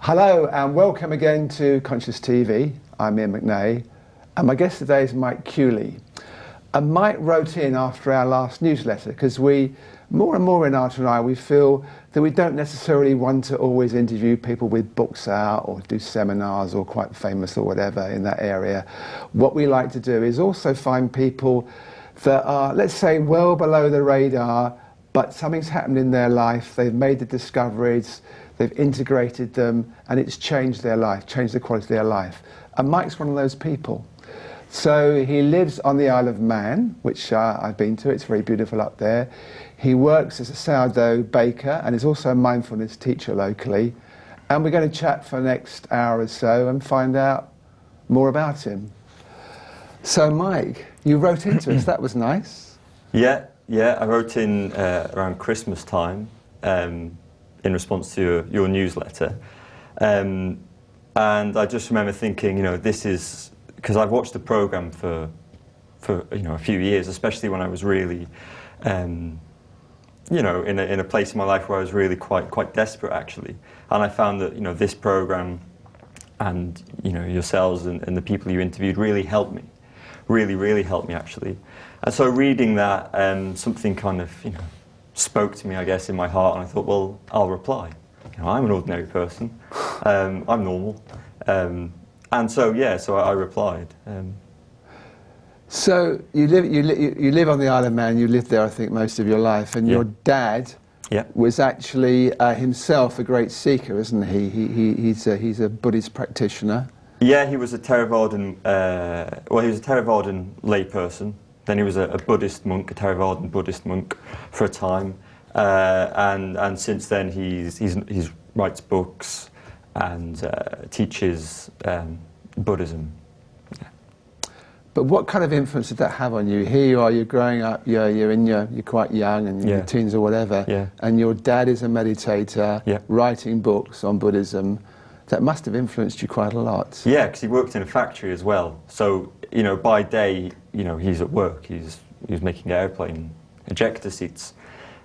Hello and welcome again to Conscious TV. I'm Iain McNay and my guest today is Mike Kewley. And Mike wrote in after our last newsletter because more and more in Art and I, we feel that we don't necessarily want to always interview people with books out or do seminars or quite famous or whatever in that area. What we like to do is also find people that are, let's say, well below the radar, but something's happened in their life, they've made the discoveries, they've integrated them, and it's changed their life, changed the quality of their life. And Mike's one of those people. So he lives on the Isle of Man, which I've been to. It's very beautiful up there. He works as a sourdough baker and is also a mindfulness teacher locally. And we're going to chat for the next hour or so and find out more about him. So Mike, you wrote into us. That was nice. Yeah, I wrote in around Christmas time. In response to your newsletter. And I just remember thinking, this is, because I've watched the programme for a few years, especially when I was really, in a place in my life where I was really quite desperate actually. And I found that, this programme and, yourselves and the people you interviewed really helped me. Really helped me actually. And so reading that, something kind of, spoke to me, I guess, in my heart, and I thought, well, I'll reply. I'm an ordinary person. I'm normal. And so, so I replied. So you live on the Isle of Man. You lived there, I think, most of your life, and your dad was actually himself a great seeker, isn't he? He's a Buddhist practitioner. Yeah, he was a Theravadan. He was a Theravadan layperson. Then he was a Buddhist monk, a Theravadan Buddhist monk, for a time, and since then he's writes books and teaches Buddhism. Yeah. But what kind of influence did that have on you? Here you are, you're growing up, you're quite young and in your teens or whatever, and your dad is a meditator, writing books on Buddhism. That must have influenced you quite a lot. Yeah, because he worked in a factory as well. So, by day, he's at work. He's making airplane ejector seats.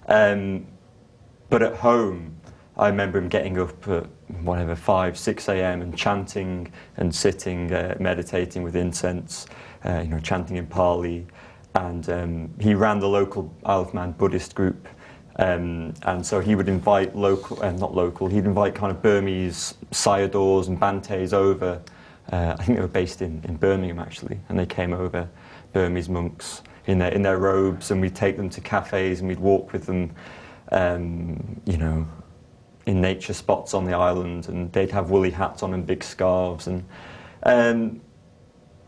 But at home, I remember him getting up at 5, 6 a.m. and chanting and sitting, meditating with incense, chanting in Pali. And he ran the local Isle of Man Buddhist group. And so he would invite he'd invite kind of Burmese sayadaws and bantes over. I think they were based in Birmingham actually, and they came over, Burmese monks in their robes, and we'd take them to cafes and we'd walk with them, in nature spots on the island, and they'd have woolly hats on and big scarves, and me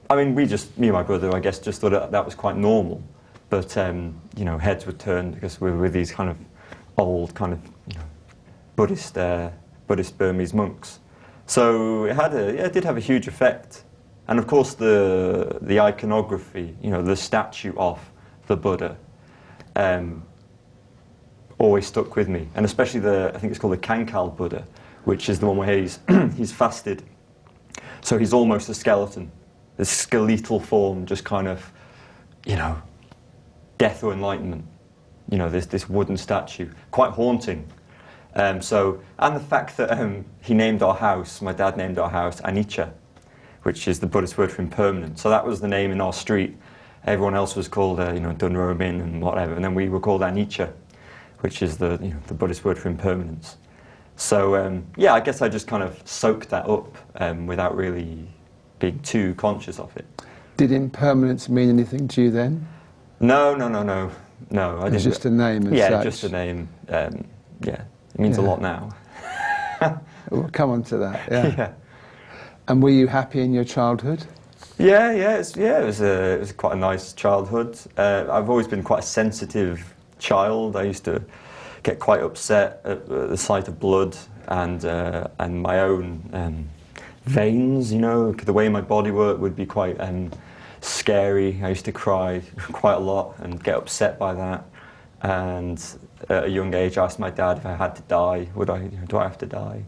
and my brother, I guess, just thought that was quite normal. But heads would turn because we were with these kind of old, Buddhist Burmese monks. So it did have a huge effect. And of course, the iconography, the statue of the Buddha, always stuck with me. And especially I think it's called the Kankal Buddha, which is the one where he's fasted. So he's almost a skeleton, this skeletal form, just kind of, death or enlightenment, this wooden statue, quite haunting. And the fact that he named our house, my dad named our house Anicca, which is the Buddhist word for impermanent. So that was the name in our street. Everyone else was called, Dunromin and whatever, and then we were called Anicca, which is the Buddhist word for impermanence. So I guess I just kind of soaked that up without really being too conscious of it. Did impermanence mean anything to you then? No. I it's just a name as such. Yeah, just a name. It means a lot now. We'll come on to that. Yeah. And were you happy in your childhood? It was quite a nice childhood. I've always been quite a sensitive child. I used to get quite upset at the sight of blood and my own veins. The way my body worked would be quite scary. I used to cry quite a lot and get upset by that. And at a young age, I asked my dad if I had to die, do I have to die?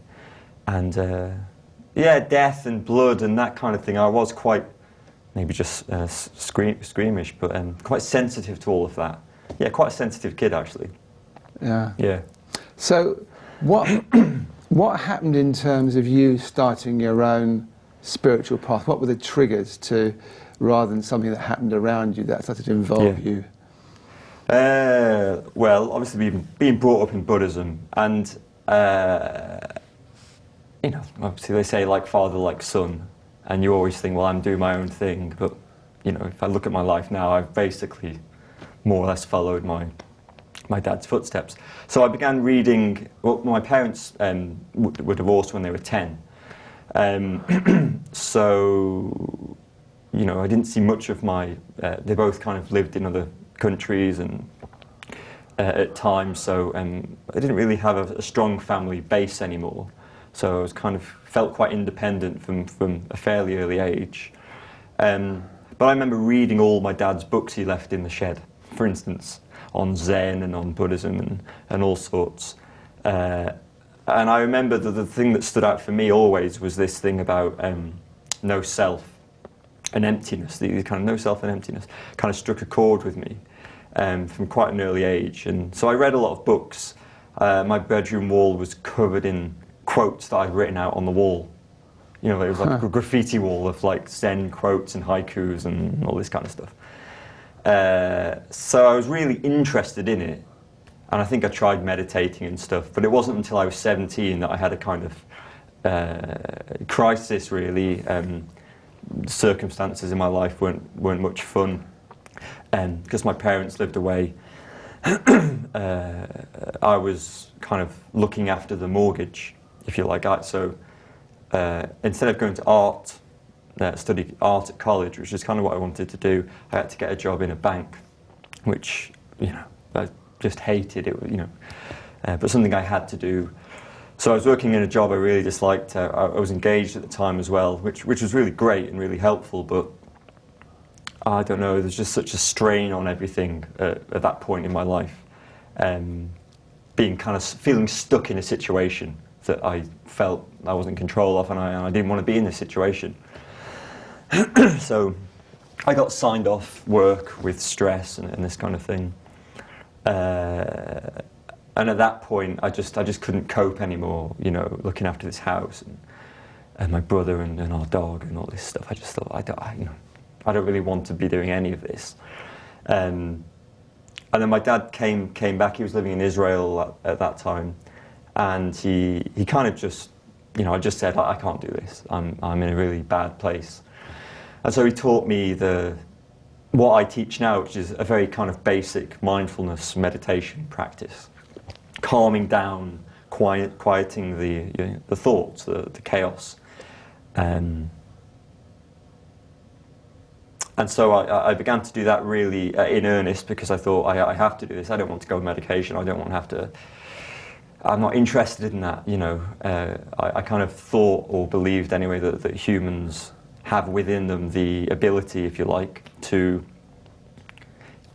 And death and blood and that kind of thing. I was quite, maybe just squeamish, but quite sensitive to all of that. Yeah, quite a sensitive kid actually. Yeah. Yeah. So what What happened in terms of you starting your own spiritual path? What were the triggers to, rather than something that happened around you, that started to involve you? Well, obviously being brought up in Buddhism, and you know, obviously they say like father, like son, and you always think, well, I'm doing my own thing, but you know, if I look at my life now, I've basically more or less followed my dad's footsteps. So I began reading. Well, my parents were divorced when they were 10, so you know, I didn't see much of my. They both kind of lived in other countries and at times, so I didn't really have a strong family base anymore. So I was kind of felt quite independent from a fairly early age. But I remember reading all my dad's books he left in the shed, for instance, on Zen and on Buddhism and all sorts. And I remember that the thing that stood out for me always was this thing about no self and emptiness. The kind of no self and emptiness kind of struck a chord with me from quite an early age. And so I read a lot of books. My bedroom wall was covered in quotes that I'd written out on the wall. You know, it was like a graffiti wall of like Zen quotes and haikus and all this kind of stuff. So I was really interested in it, and I think I tried meditating and stuff, but it wasn't until I was 17 that I had a kind of crisis, really. Circumstances in my life weren't much fun, because my parents lived away. I was kind of looking after the mortgage, if you like. So instead of going to study art at college, which is kind of what I wanted to do, I had to get a job in a bank, which, you know, I just hated it, you know, but something I had to do. So I was working in a job I really disliked. I was engaged at the time as well, which was really great and really helpful, but I don't know, there's just such a strain on everything at that point in my life. Being kind of feeling stuck in a situation that I felt I wasn't in control of, and I didn't want to be in this situation. So I got signed off work with stress and this kind of thing. And at that point, I just couldn't cope anymore, you know, looking after this house and my brother and our dog and all this stuff. I just thought, I don't really want to be doing any of this. And then my dad came back. He was living in Israel at that time, and he kind of just, you know, I just said, I can't do this. I'm in a really bad place. And so he taught me what I teach now, which is a very kind of basic mindfulness meditation practice, calming down, quieting the thoughts, the chaos. And so I began to do that really in earnest, because I thought, I have to do this. I don't want to go on medication. I don't want to have to. I'm not interested in that, you know. I kind of thought, or believed anyway, that humans have within them the ability, if you like, to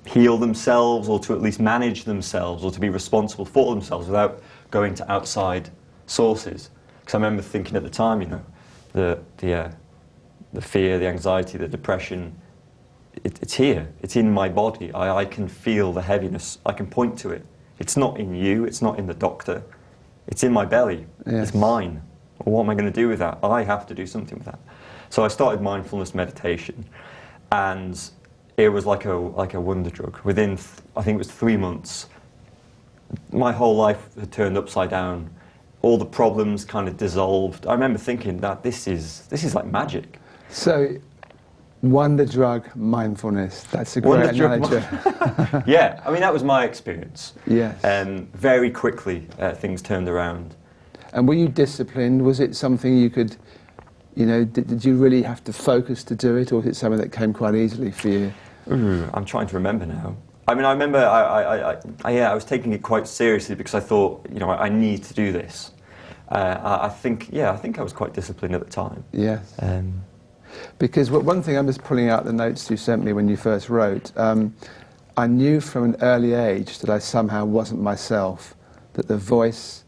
heal themselves, or to at least manage themselves, or to be responsible for themselves without going to outside sources. Because I remember thinking at the time, you know, the fear, the anxiety, the depression, it's here. It's in my body. I can feel the heaviness. I can point to it. It's not in you. It's not in the doctor. It's in my belly. Yes. It's mine. Well, what am I going to do with that? I have to do something with that. So I started mindfulness meditation, and it was like a wonder drug. Within, I think it was 3 months, my whole life had turned upside down. All the problems kind of dissolved. I remember thinking that this is like magic. So, wonder drug mindfulness. That's a great analogy. Yeah, I mean, that was my experience. Yes. Very quickly, things turned around. And were you disciplined? Was it something you could, you know, did you really have to focus to do it, or was it something that came quite easily for you? I'm trying to remember now. I mean, I remember I was taking it quite seriously, because I thought, you know, I need to do this. I think I was quite disciplined at the time. Yes. Because one thing, I'm just pulling out the notes you sent me when you first wrote, I knew from an early age that I somehow wasn't myself, that the voice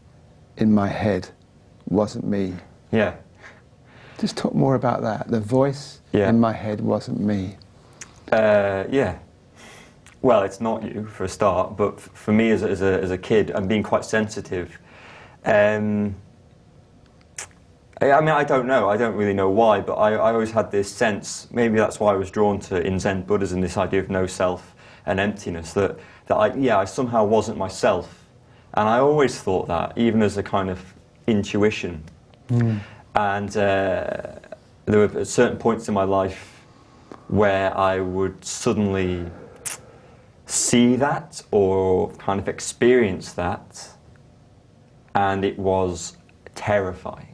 in my head wasn't me. Yeah. Just talk more about that. The voice in my head wasn't me. Yeah. Well, it's not you, for a start, but for me as a kid, and being quite sensitive, I mean, I don't know. I don't really know why, but I always had this sense, maybe that's why I was drawn to in Zen Buddhism, this idea of no self and emptiness, that I somehow wasn't myself. And I always thought that, even as a kind of intuition. And there were certain points in my life where I would suddenly see that or kind of experience that, and it was terrifying.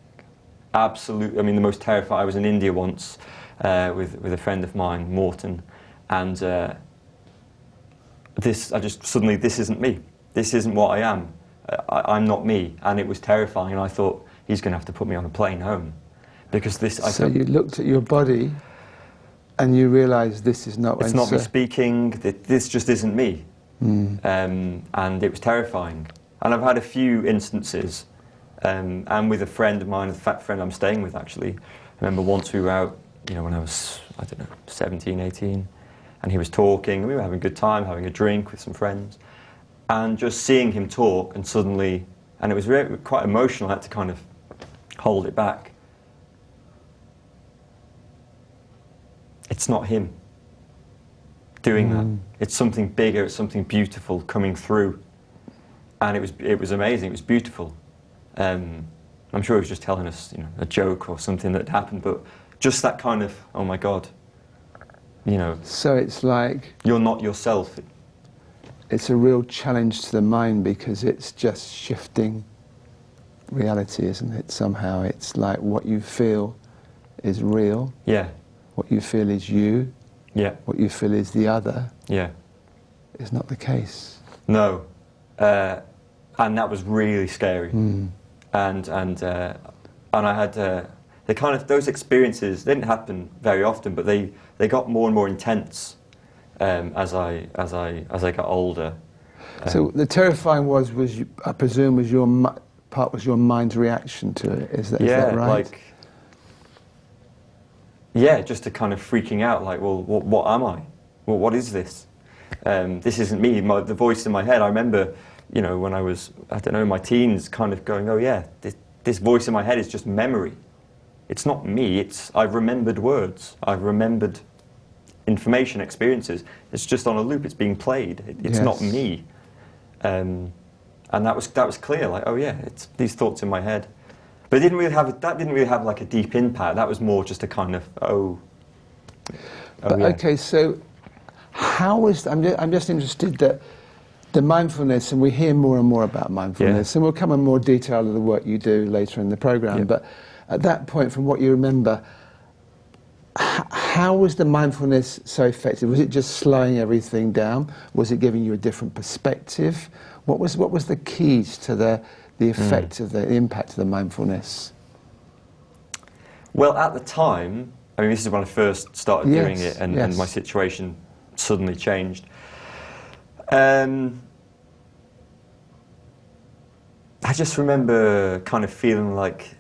Absolutely, I mean, the most terrifying. I was in India once with a friend of mine, Morton, and this isn't me. This isn't what I am. I'm not me, and it was terrifying. And I thought, he's going to have to put me on a plane home, because this. So you looked at your body, and you realised this is not. It's not me speaking. This just isn't me, and it was terrifying. And I've had a few instances. And with a friend of mine, a fat friend I'm staying with actually, I remember once we were out, when I was, 17, 18, and he was talking, and we were having a good time, having a drink with some friends, and just seeing him talk, and suddenly, and it was really quite emotional, I had to kind of hold it back. It's not him doing that. It's something bigger, it's something beautiful coming through. And it was amazing, it was beautiful. I'm sure he was just telling us, a joke or something that happened, but just that kind of, oh my God, So it's like... You're not yourself. It's a real challenge to the mind, because it's just shifting reality, isn't it? Somehow it's like what you feel is real. Yeah. What you feel is you. Yeah. What you feel is the other. Yeah. Is not the case. No. And that was really scary. And I had those experiences. They didn't happen very often, but they got more and more intense as I got older. So the terrifying was I presume was your mind's reaction to it. Is that right? Just a kind of freaking out. Like, well, what am I? Well, what is this? This isn't me. The voice in my head. I remember. When I was, in my teens, kind of going, oh yeah, this voice in my head is just memory. It's not me, I've remembered words, I've remembered information, experiences. It's just on a loop, it's being played, it's not me. And that was clear, like, oh yeah, it's these thoughts in my head. But that didn't really have like a deep impact, that was more just a kind of, But, yeah. okay, so I'm just interested that the mindfulness, and we hear more and more about mindfulness, and we'll come in more detail of the work you do later in the programme, but at that point, from what you remember, how was the mindfulness so effective? Was it just slowing everything down? Was it giving you a different perspective? What was the keys to the effect of the impact of the mindfulness? Well, at the time, this is when I first started doing it, and my situation suddenly changed. I just remember kind of feeling like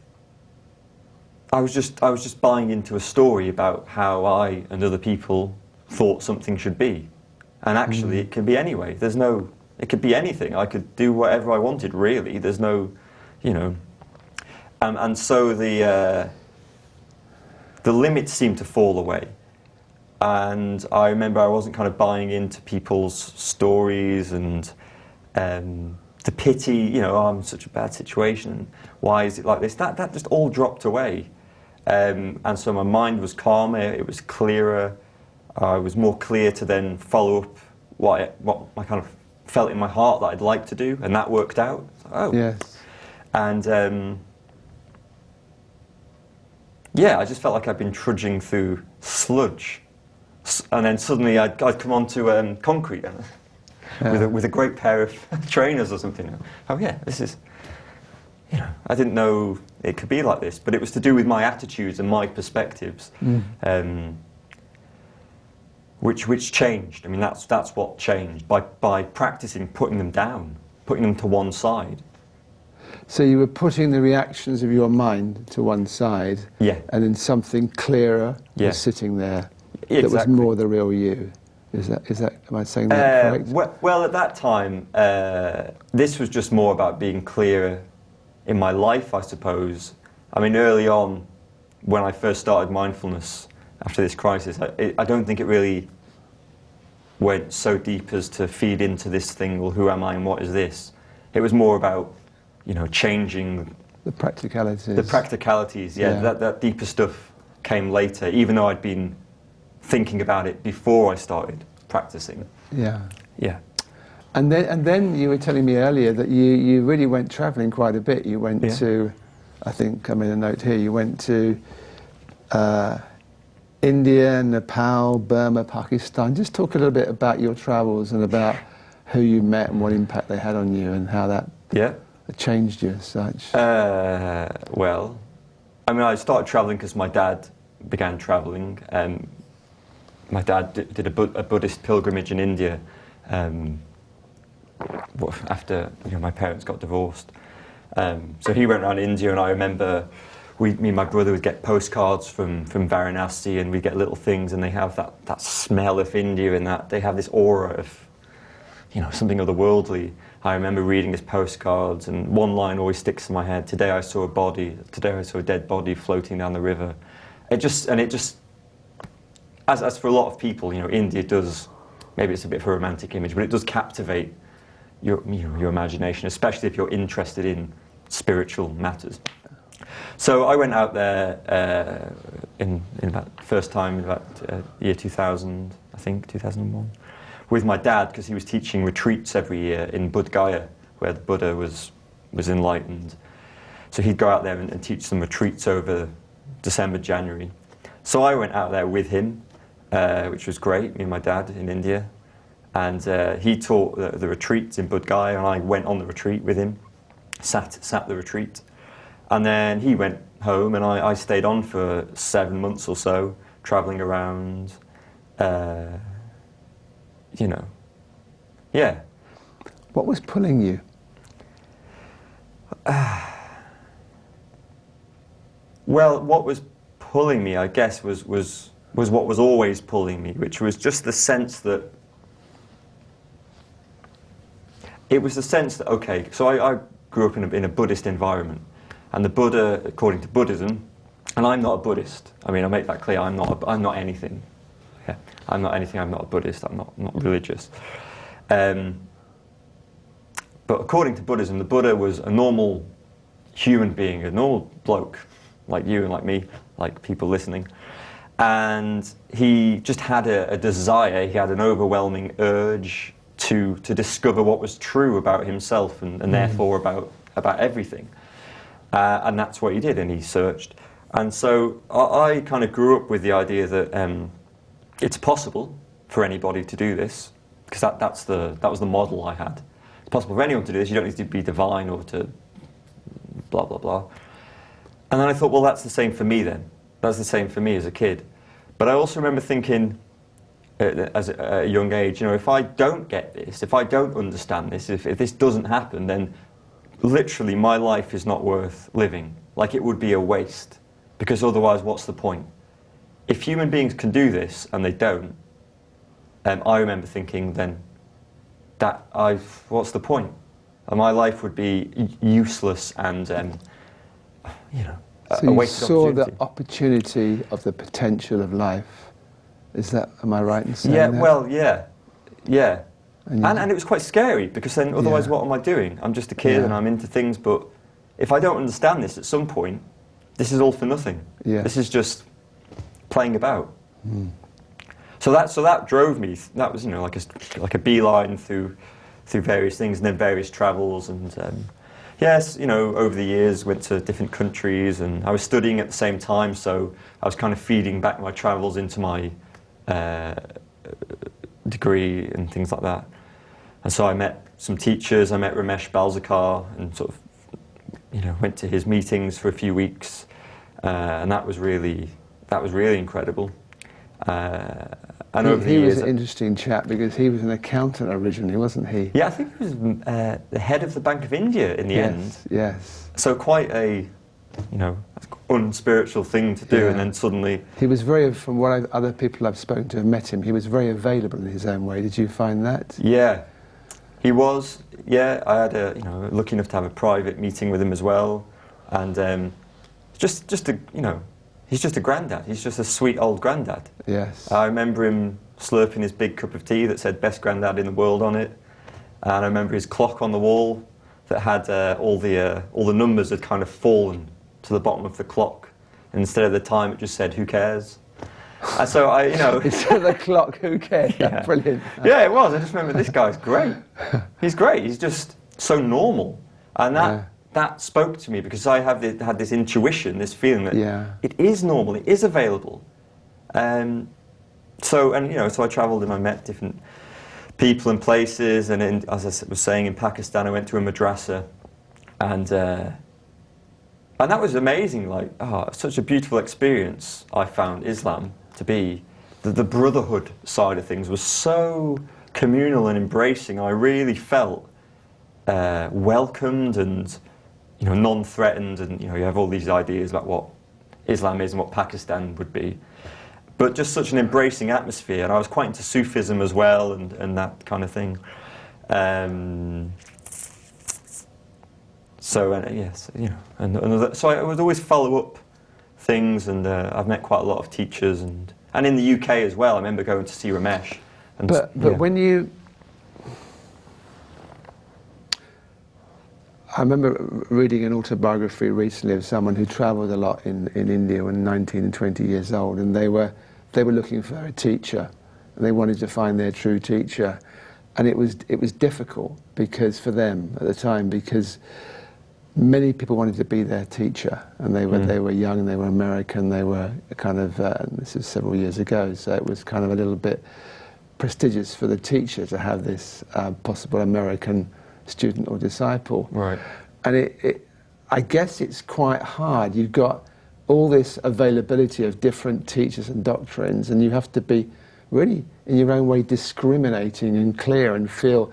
I was just buying into a story about how I and other people thought something should be, and actually it could be anyway. It could be anything. I could do whatever I wanted. Really, there's no, and so the limits seemed to fall away. And I remember I wasn't kind of buying into people's stories and the pity, I'm in such a bad situation, why is it like this? That just all dropped away. And so my mind was calmer, it was clearer, I was more clear to then follow up what I kind of felt in my heart that I'd like to do, and that worked out. Oh. Yes. And I just felt like I'd been trudging through sludge. And then suddenly I'd come onto concrete with a great pair of trainers or something. Oh yeah, this is, I didn't know it could be like this, but it was to do with my attitudes and my perspectives, which changed. That's what changed by practicing putting them down, putting them to one side. So you were putting the reactions of your mind to one side, and then something clearer was sitting there. Exactly. That was more the real you. Is that? Am I saying that correct? Well, at that time, this was just more about being clearer in my life, I suppose, I mean, early on, when I first started mindfulness after this crisis, I don't think it really went so deep as to feed into this thing, well, who am I and what is this? It was more about, changing the practicalities. The practicalities, yeah. That deeper stuff came later, even though I'd been thinking about it before I started practicing. Yeah. Yeah. And then you were telling me earlier that you really went travelling quite a bit. You went to, I think I made a note here, you went to India, Nepal, Burma, Pakistan. Just talk a little bit about your travels and about who you met and what impact they had on you and how that changed you as such. Well, I mean, I started travelling because my dad began travelling. My dad did a Buddhist pilgrimage in India after my parents got divorced. So he went around India, and I remember me and my brother would get postcards from Varanasi, and we'd get little things, and they have that smell of India, and that they have this aura of something otherworldly. I remember reading his postcards, and one line always sticks in my head: "Today I saw a dead body floating down the river." It just, as for a lot of people, India does, maybe it's a bit of a romantic image, but it does captivate your imagination, especially if you're interested in spiritual matters. So I went out there in that first time in about year 2000, I think, 2001, with my dad, because he was teaching retreats every year in Bodh Gaya, where the Buddha was enlightened. So he'd go out there and teach some retreats over December, January. So I went out there with him, which was great, me and my dad in India. And he taught the retreats in Bodh Gaya, and I went on the retreat with him, sat the retreat. And then he went home, and I stayed on for 7 months or so, travelling around, yeah. What was pulling you? Well, what was pulling me, I guess, was what was always pulling me, which was just the sense that okay, so I grew up in a Buddhist environment, and the Buddha, according to Buddhism, and I'm not a Buddhist. I mean, I make that clear. I'm not anything. Yeah, I'm not anything. I'm not a Buddhist. I'm not religious. But according to Buddhism, the Buddha was a normal human being, a normal bloke, like you and like me, like people listening. And he just had a desire. He had an overwhelming urge to discover what was true about himself and therefore about everything. And that's what he did, and he searched. And so I kind of grew up with the idea that it's possible for anybody to do this, because that was the model I had. It's possible for anyone to do this. You don't need to be divine or to blah, blah, blah. And then I thought, well, that's the same for me then. That's the same for me as a kid. But I also remember thinking, at a young age, if I don't get this, if I don't understand this, if this doesn't happen, then literally my life is not worth living. Like, it would be a waste, because otherwise what's the point? If human beings can do this and they don't, I remember thinking then what's the point? And my life would be useless and a So you wasted saw opportunity. the opportunity of the potential of life. Am I right in saying Yeah, that? well, yeah. And it was quite scary, because then otherwise what am I doing? I'm just a kid and I'm into things, but if I don't understand this at some point, this is all for nothing. Yeah. This is just playing about. So that drove me. That was like a beeline through various things, and then various travels, and yes, over the years went to different countries, and I was studying at the same time, so I was kind of feeding back my travels into my degree and things like that. And so I met some teachers. I met Ramesh Balsekar and sort of, went to his meetings for a few weeks, and that was really incredible. And over the he years, was an interesting chap, because he was an accountant originally, wasn't he? Yeah, I think he was the head of the Bank of India in the end. Yes. So quite a, unspiritual thing to do, and then suddenly... He was from what other people I've spoken to have met him, he was very available in his own way. Did you find that? Yeah, he was. Yeah, I had lucky enough to have a private meeting with him as well, and just a, you know, he's just a granddad. He's just a sweet old granddad. Yes. I remember him slurping his big cup of tea that said "Best Granddad in the World" on it, and I remember his clock on the wall that had all the numbers had kind of fallen to the bottom of the clock, and instead of the time it just said "Who cares?" And so I, you know, instead of the clock, who cares? Yeah. Brilliant. Yeah, it was. I just remember this guy's great. He's great. He's just so normal, and that spoke to me because I had this intuition, this feeling that it is normal, it is available. So I travelled and I met different people and places, and as I was saying, in Pakistan I went to a madrasa, and that was amazing. Like, such a beautiful experience. I found Islam to be. The brotherhood side of things was so communal and embracing. I really felt welcomed and, you know, non-threatened, and, you know, you have all these ideas about what Islam is and what Pakistan would be, but just such an embracing atmosphere. And I was quite into Sufism as well, and that kind of thing. Yes, you know, so I would always follow up things, and I've met quite a lot of teachers, and in the UK as well. I remember going to see Ramesh. And but when you, I remember reading an autobiography recently of someone who travelled a lot in India when 19 and 20 years old, and they were looking for a teacher, and they wanted to find their true teacher, and it was difficult because for them at the time, because many people wanted to be their teacher, and they were young, they were American, they were kind of this is several years ago, so it was kind of a little bit prestigious for the teacher to have this possible American student or disciple. Right. And I guess it's quite hard. You've got all this availability of different teachers and doctrines, and you have to be really, in your own way, discriminating and clear and feel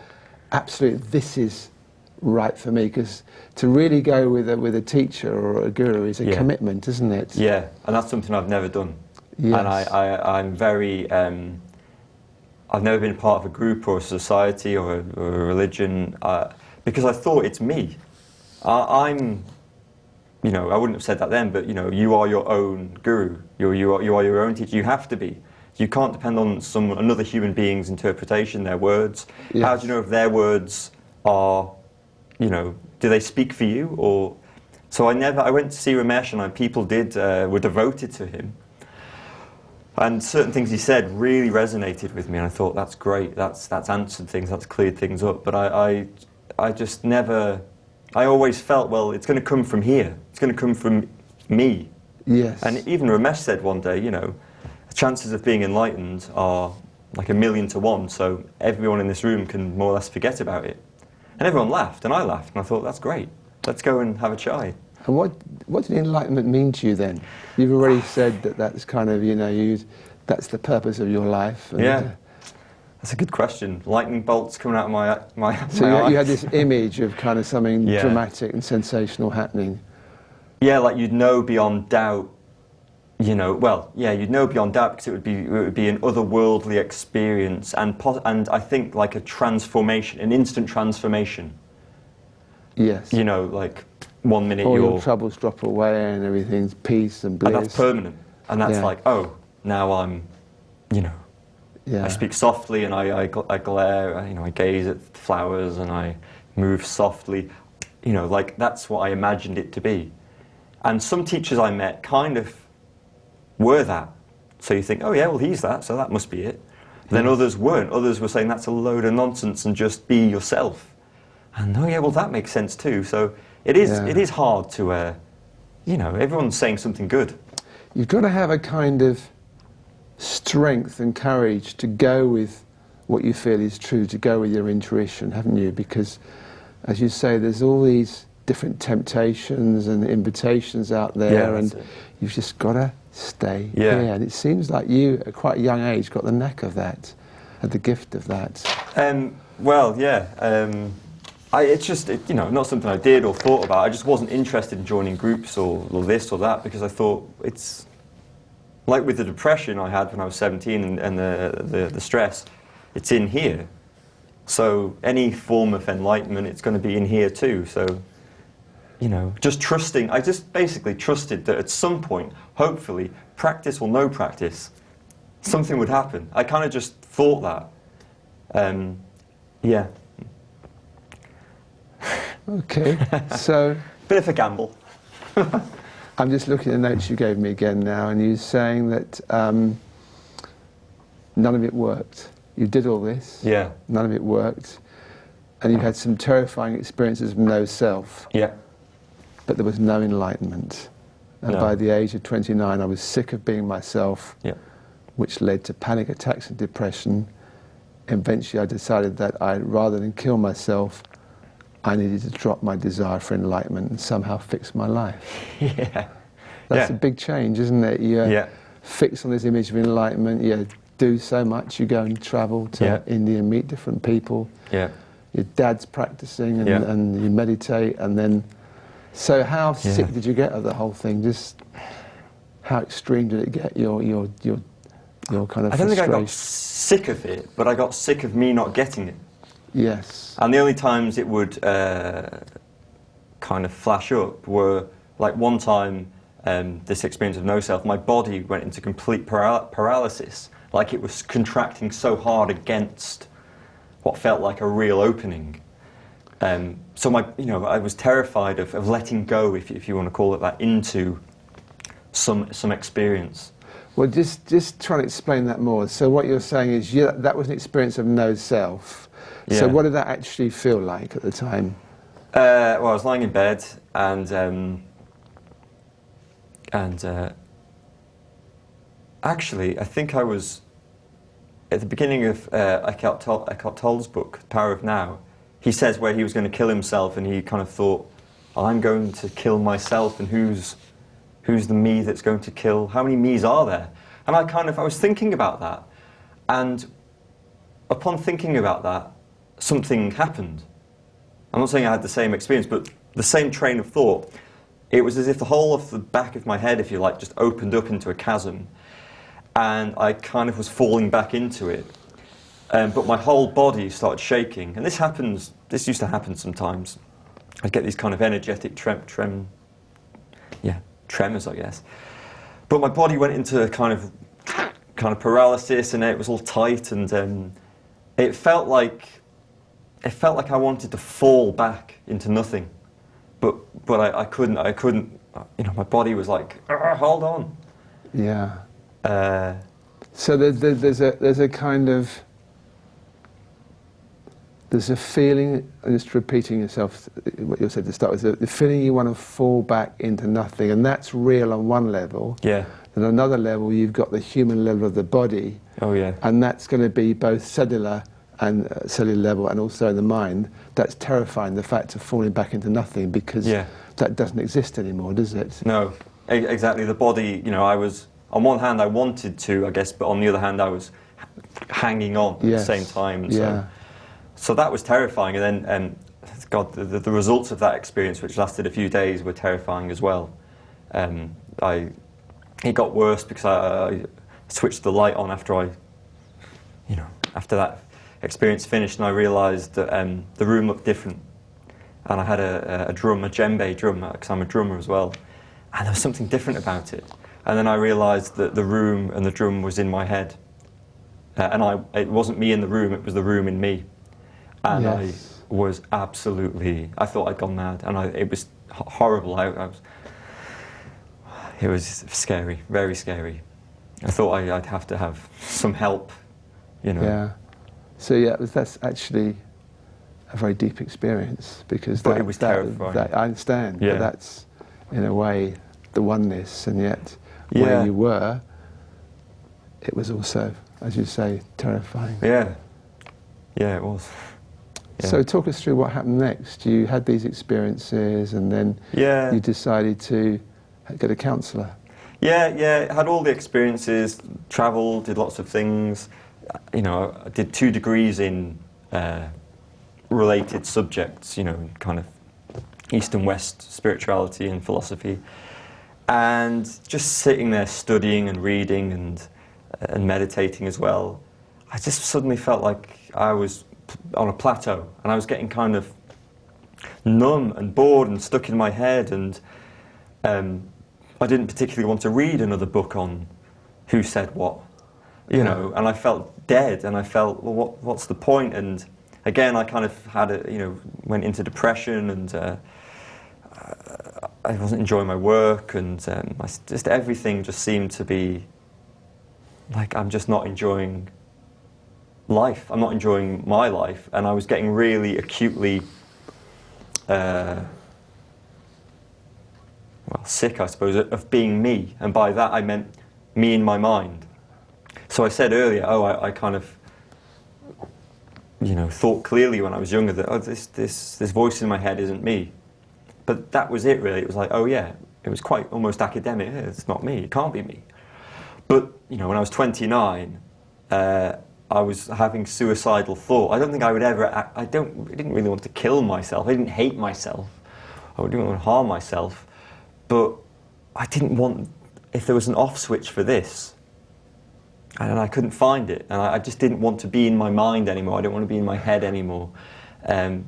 absolutely this is right for me, because to really go with a teacher or a guru is a commitment, isn't it? Yeah, and that's something I've never done. Yes. And I'm very, I've never been part of a group or a society or a religion, because I thought it's me. I'm, you know, I wouldn't have said that then, but, you know, you are your own guru. You are your own teacher. You have to be. You can't depend on another human being's interpretation, their words. Yes. How do you know if their words are, you know, do they speak for you? Or so I went to see Ramesh, and people were devoted to him, and certain things he said really resonated with me, and I thought, that's great, that's answered things, that's cleared things up. But I just never, I always felt, well, it's going to come from here, it's going to come from me. Yes. And even Ramesh said one day, you know, the chances of being enlightened are like 1,000,000 to 1, so everyone in this room can more or less forget about it. And everyone laughed, and I laughed, and I thought, that's great. Let's go and have a chai. And what did enlightenment mean to you then? You've already said that's kind of, you know, that's the purpose of your life. And yeah, that's a good question. Lightning bolts coming out of my so eyes. you had this image of kind of something dramatic and sensational happening. Yeah, like you'd know beyond doubt. You know, well, yeah, you'd know beyond doubt because it would be an otherworldly experience, and I think like a transformation, an instant transformation. Yes. You know, like 1 minute all your troubles drop away and everything's peace and bliss. And that's permanent, and that's like, oh, now I'm, you know, I speak softly and I glare, you know, I gaze at flowers and I move softly, you know, like that's what I imagined it to be. And some teachers I met kind of were that. So you think, oh yeah, well he's that, so that must be it. Then others weren't. Others were saying that's a load of nonsense and just be yourself. And oh yeah, well that makes sense too. So it is hard to, you know, everyone's saying something good. You've got to have a kind of strength and courage to go with what you feel is true, to go with your intuition, haven't you? Because, as you say, there's all these different temptations and invitations out there, and you've just got to stay here. And it seems like you, at quite a young age, got the knack of that, had the gift of that. Well, yeah. It's just, you know, not something I did or thought about. I just wasn't interested in joining groups or this or that, because I thought it's like with the depression I had when I was 17 and the stress, it's in here. So any form of enlightenment, it's going to be in here too. So, you know, just trusting. I just basically trusted that at some point, hopefully, practice or no practice, something would happen. I kind of just thought that. Yeah. Okay, so... Bit of a gamble. I'm just looking at the notes you gave me again now, and you're saying that none of it worked. You did all this, Yeah. none of it worked, and you had some terrifying experiences of no self, Yeah. but there was no enlightenment. And No. by the age of 29, I was sick of being myself, Yeah. which led to panic attacks and depression. Eventually, I decided that rather than kill myself, I needed to drop my desire for enlightenment and somehow fix my life. Yeah. That's Yeah. a big change, isn't it? You Yeah. fix on this image of enlightenment, you do so much, you go and travel to Yeah. India and meet different people. Yeah. Your dad's practicing and, Yeah. and you meditate, and then... So how Yeah. sick did you get of the whole thing? Just how extreme did it get, your kind of I don't think I got frustration? sick of it, but I got sick of me not getting it. Yes. And the only times it would kind of flash up were, like one time, this experience of no self, my body went into complete paralysis, like it was contracting so hard against what felt like a real opening. So I was terrified of letting go, if you want to call it that, into some experience. Well, just try to explain that more. So what you're saying is that was an experience of no self. Yeah. So what did that actually feel like at the time? Well, I was lying in bed, and actually, I think I was at the beginning of Eckhart Tolle's book, Power of Now. He says where he was going to kill himself, and he kind of thought, I'm going to kill myself, and who's the me that's going to kill? How many me's are there? And I was thinking about that, and upon thinking about that, something happened. I'm not saying I had the same experience, but the same train of thought. It was as if the whole of the back of my head, if you like, just opened up into a chasm, and I kind of was falling back into it. But my whole body started shaking, and this used to happen sometimes. I'd get these kind of energetic tremors, I guess. But my body went into a kind of paralysis, and it was all tight, and it felt like I wanted to fall back into nothing, but I couldn't. My body was like, hold on. Yeah. So there's a kind of... There's a feeling, and just repeating yourself, what you said to start with, the feeling you want to fall back into nothing, and that's real on one level. Yeah. And on another level, you've got the human level of the body. Oh yeah. And that's going to be both cellular level and also in the mind. That's terrifying, the fact of falling back into nothing, because that doesn't exist anymore, does it? No, exactly. The body, I was, on one hand I wanted to, I guess, but on the other hand I was hanging on at the same time. So that was terrifying, and then, God, the results of that experience, which lasted a few days, were terrifying as well. It got worse because I switched the light on after after that experience finished, and I realised that the room looked different. And I had a djembe drum, because I'm a drummer as well, and there was something different about it. And then I realised that the room and the drum was in my head, and it wasn't me in the room; it was the room in me. And I was absolutely... I thought I'd gone mad, and it was horrible. It was scary, very scary. I thought I'd have to have some help, Yeah. So that's actually a very deep experience, because but it was terrifying. I understand, Yeah. but that's, in a way, the oneness, and yet where you were, it was also, as you say, terrifying. Yeah. Yeah, it was. Yeah. So talk us through what happened next. You had these experiences, and then you decided to get a counsellor. Yeah, had all the experiences, travelled, did lots of things. I did 2 degrees in related subjects, kind of East and West spirituality and philosophy. And just sitting there studying and reading and meditating as well, I just suddenly felt like I was on a plateau, and I was getting kind of... numb and bored and stuck in my head, and I didn't particularly want to read another book on who said what, you know, and I felt dead, and I felt, well, what's the point? And again, I kind of had went into depression, and I wasn't enjoying my work, and just everything just seemed to be like, I'm just not enjoying life. I'm not enjoying my life, and I was getting really acutely sick, I suppose, of being me, and by that I meant me in my mind. So I said earlier, I kind of, thought clearly when I was younger that, this voice in my head isn't me. But that was it, really. It was like, oh yeah, it was quite almost academic. Yeah, it's not me, it can't be me. But, when I was 29, I was having suicidal thought. I don't think I would ever, I didn't really want to kill myself. I didn't hate myself. I didn't want to harm myself. But I didn't want, if there was an off switch for this, and I couldn't find it, and I just didn't want to be in my mind anymore. I didn't want to be in my head anymore. I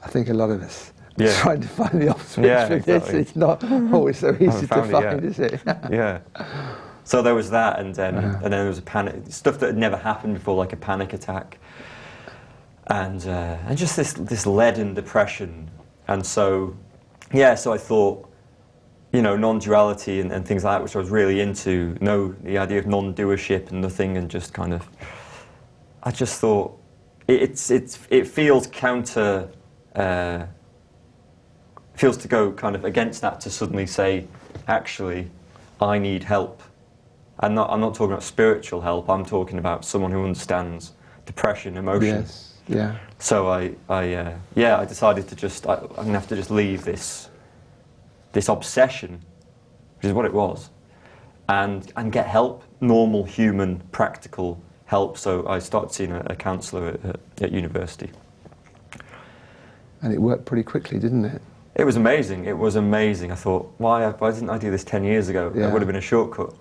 think a lot of us trying to find the off switch for this. It's not always so easy to find, is it? Yeah. So there was that, and then there was a panic, stuff that had never happened before, like a panic attack, and just this leaden depression. And so, so I thought, non-duality and things like that, which I was really into, the idea of non-doership and nothing, and just kind of, I just thought, it feels counter, feels to go kind of against that, to suddenly say, actually, I need help. I'm not talking about spiritual help, I'm talking about someone who understands depression, emotion. Yes, yeah. So I decided to I'm going to have to just leave this obsession, which is what it was, and get help, normal, human, practical help. So I started seeing a counsellor at university. And it worked pretty quickly, didn't it? It was amazing. It was amazing. I thought, why didn't I do this 10 years ago? Yeah. That would have been a shortcut.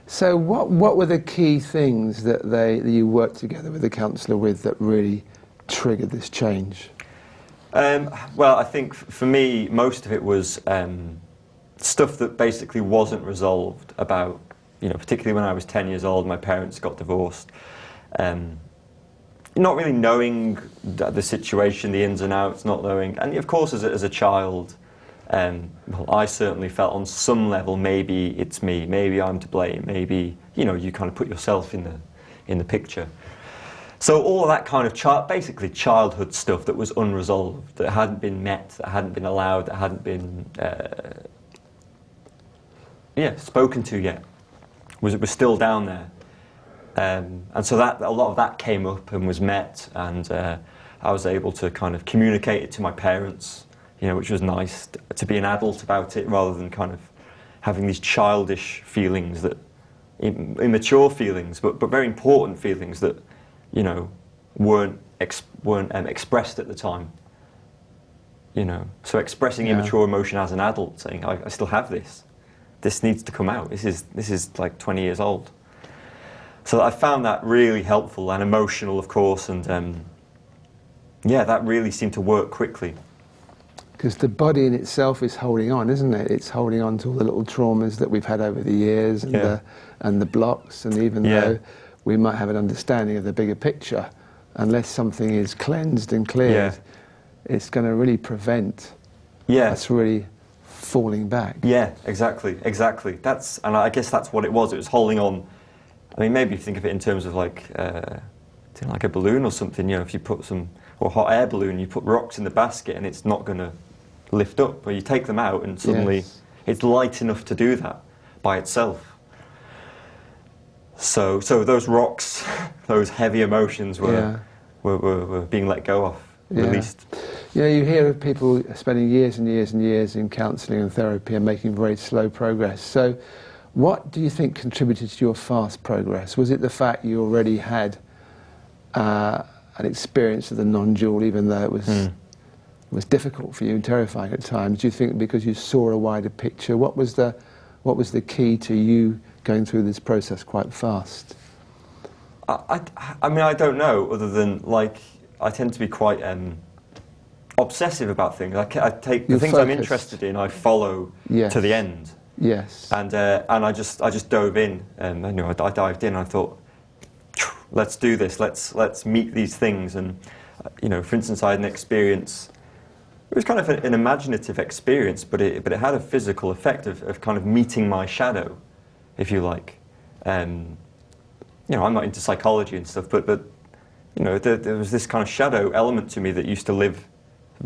So what were the key things that you worked together with the counsellor with that really triggered this change? Well, I think for me, most of it was stuff that basically wasn't resolved about, particularly when I was 10 years old, my parents got divorced. Not really knowing the situation, the ins and outs, not knowing. And of course, as a child, I certainly felt on some level, maybe it's me, maybe I'm to blame, maybe, you kind of put yourself in the picture. So all of that kind of basically childhood stuff that was unresolved, that hadn't been met, that hadn't been allowed, that hadn't been spoken to yet, was still down there. And so a lot of that came up and was met, and I was able to kind of communicate it to my parents, which was nice to be an adult about it rather than kind of having these childish feelings, that immature feelings, but very important feelings that weren't expressed at the time. So expressing immature emotion as an adult, saying I still have this. This needs to come out. This is like 20 years old. So I found that really helpful and emotional, of course, and that really seemed to work quickly. Because the body in itself is holding on, isn't it? It's holding on to all the little traumas that we've had over the years, and the blocks, and even though we might have an understanding of the bigger picture, unless something is cleansed and cleared, it's going to really prevent us really falling back. Yeah, exactly. And I guess that's what it was. It was holding on. I mean, maybe you think of it in terms of like a balloon or something. If you put or a hot air balloon, you put rocks in the basket and it's not going to lift up. Or you take them out and suddenly it's light enough to do that by itself. So those rocks, those heavy emotions were being let go of, released. You hear of people spending years and years and years in counselling and therapy and making very slow progress. So what do you think contributed to your fast progress? Was it the fact you already had an experience of the non-dual, even though it was difficult for you and terrifying at times? Do you think because you saw a wider picture? What was the key to you going through this process quite fast? I mean, I don't know, other than, like, I tend to be quite obsessive about things. I take the You're things I'm focused. interested in, I follow Yes. to the end. Yes. And I just dove in, and you know, I dived in. And I thought, let's do this. Let's meet these things. And you know, for instance, I had an experience. It was kind of an imaginative experience, but it had a physical effect of kind of meeting my shadow, if you like. You know, I'm not into psychology and stuff, but you know, there was this kind of shadow element to me that used to live.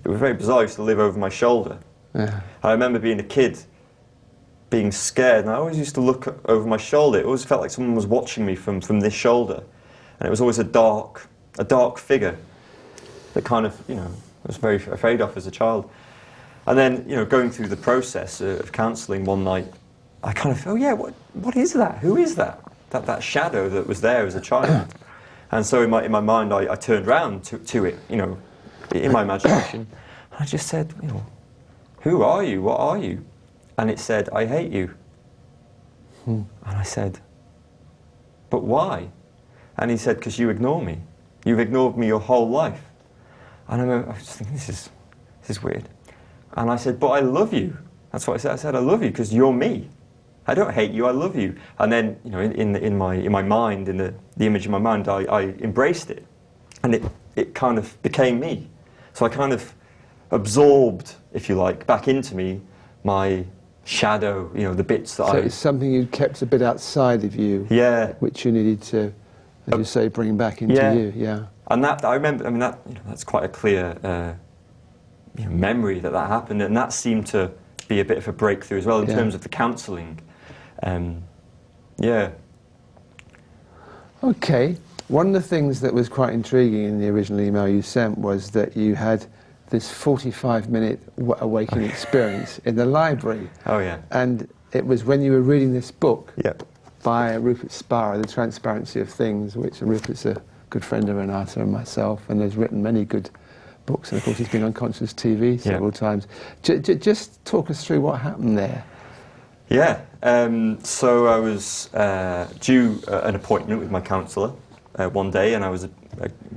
It was very bizarre. It used to live over my shoulder. Yeah. I remember being a kid, being scared, and I always used to look over my shoulder. It always felt like someone was watching me from this shoulder, and it was always a dark figure that kind of, you know, I was very afraid of as a child. And then, you know, going through the process of counselling one night, I kind of, oh yeah, what is that? Who is that? That shadow that was there as a child. And so in my mind, I turned round to it, you know, in my imagination. I just said, you know, who are you? What are you? And it said, I hate you. And I said, but why? And he said, because you ignore me. You've ignored me your whole life. And I was just thinking, this is weird. And I said, but I love you. That's what I said. I said, I love you because you're me. I don't hate you, I love you. And then, you know, in my mind, in the image in my mind, I embraced it. And it kind of became me. So I kind of absorbed, if you like, back into me, my shadow, you know, the bits that So it's something you kept a bit outside of you. Yeah. Which you needed to, as you say, bring back into you. Yeah. And that, I remember, I mean, that, you know, that's quite a clear you know, memory that happened. And that seemed to be a bit of a breakthrough as well in terms of the counselling. Yeah. Okay. One of the things that was quite intriguing in the original email you sent was that you had this 45-minute awakening experience in the library. Oh, yeah. And it was when you were reading this book Yep. by Rupert Spira, The Transparency of Things, which Rupert's a good friend of Renata and myself, and has written many good books, and of course he's been on Conscious TV several times. Just talk us through what happened there. Yeah, so I was due an appointment with my counsellor one day, and I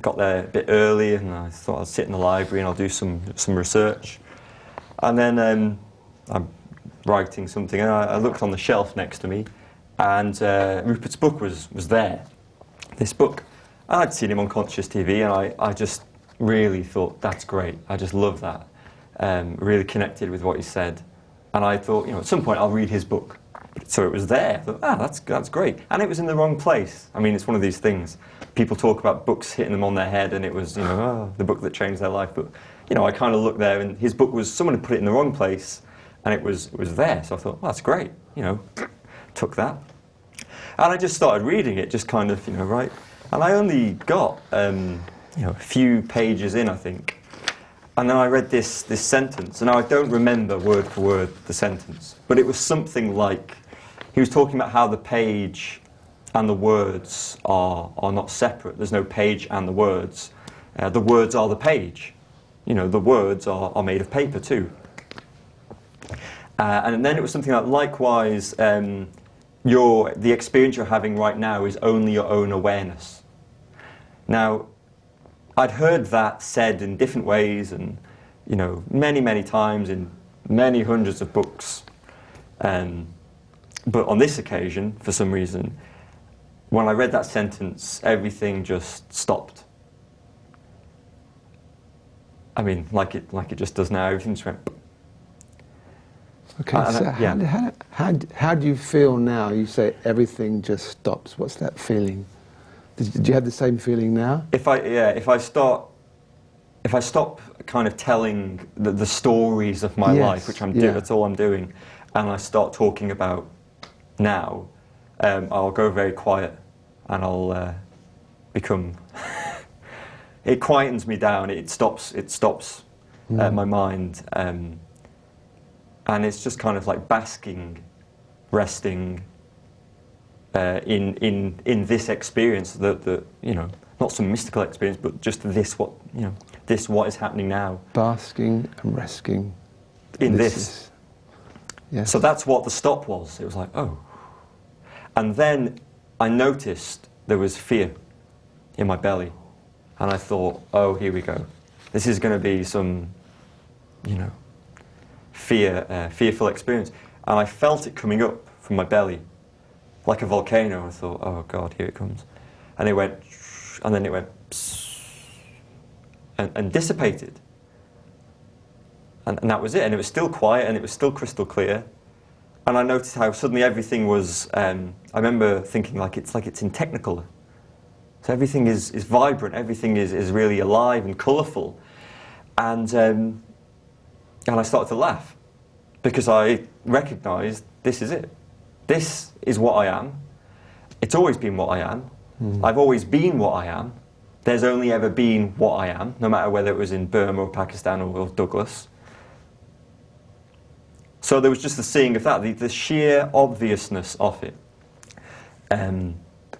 got there a bit early, and I thought I'd sit in the library and I'll do some research. And then I'm writing something, and I looked on the shelf next to me, and Rupert's book was there, this book. And I'd seen him on Conscious TV, and I just really thought, that's great, I just love that. Really connected with what he said. And I thought, you know, at some point I'll read his book. So it was there. I thought, that's great. And it was in the wrong place. I mean, it's one of these things. People talk about books hitting them on their head, and it was, you know, the book that changed their life. But, you know, I kind of looked there, and his book was, someone had put it in the wrong place, and it was there. So I thought, well, that's great. You know, took that. And I just started reading it, just kind of, you know, right. And I only got, you know, a few pages in, I think. And then I read this sentence, and I don't remember word for word the sentence, but it was something like, he was talking about how the page and the words are not separate. There's no page and the words. The words are the page. You know, the words are made of paper too. And then it was something like, likewise, the experience you're having right now is only your own awareness. Now, I'd heard that said in different ways, and, you know, many times in many hundreds of books. But on this occasion, for some reason, when I read that sentence, everything just stopped. I mean, like it just does now. Everything just went. Okay. So how do you feel now? You say everything just stops. What's that feeling? Did you have the same feeling now? If I stop kind of telling the stories of my life, which I'm doing, that's all I'm doing, and I start talking about now, I'll go very quiet, and I'll become. It quietens me down. It stops my mind, and it's just kind of like basking, resting. In this experience, that you know, not some mystical experience, but just this what is happening now. Basking and resting in this. Yes. So that's what the stop was. It was like, oh. And then I noticed there was fear in my belly, and I thought, oh, here we go. This is going to be some fearful experience. And I felt it coming up from my belly, like a volcano. I thought, oh God, here it comes. And it went, and then it went, and dissipated. And that was it. And it was still quiet, and it was still crystal clear. And I noticed how suddenly everything was, I remember thinking it's in Technicolor. So everything is vibrant, everything is really alive and colourful. And I started to laugh, because I recognised this is it. This is what I am. It's always been what I am. I've always been what I am. There's only ever been what I am, no matter whether it was in Burma or Pakistan or Douglas. So there was just the seeing of that, the sheer obviousness of it. The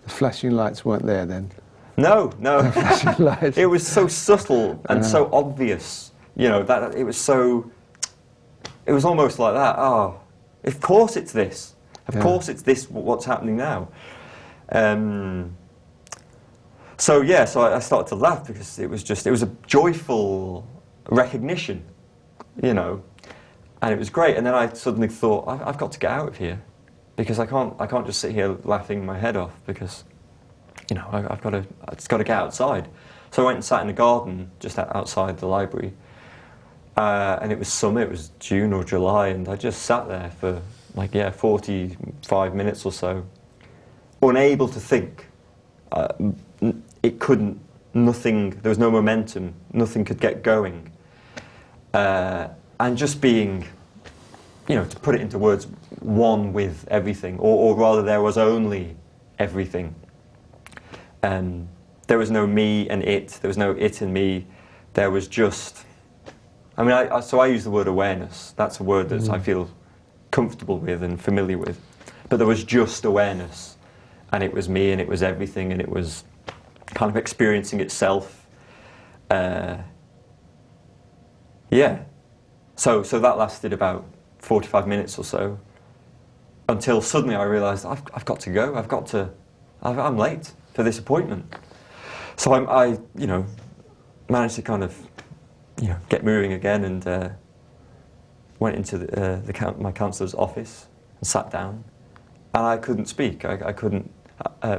flashing lights weren't there then? No. The flashing lights. It was so subtle and so obvious. That it was almost like that. Oh, of course it's this. Of course it's this, what's happening now. So I started to laugh, because it was a joyful recognition, and it was great. And then I suddenly thought, I've got to get out of here, because I can't just sit here laughing my head off, because I've got to get outside. So I went and sat in the garden just outside the library, and it was summer. It was June or July, and I just sat there for 45 minutes or so, unable to think. Nothing, there was no momentum, nothing could get going. And just being, to put it into words, one with everything, or rather there was only everything. There was no me and it, there was no it and me, there was just, so I use the word awareness. That's a word that I feel comfortable with and familiar with. But there was just awareness, and it was me and it was everything, and it was kind of experiencing itself. So that lasted about 45 minutes or so, until suddenly I realised I've got to go. I'm late for this appointment. So I managed to kind of get moving again, and went into my counsellor's office and sat down, and I couldn't speak. I couldn't,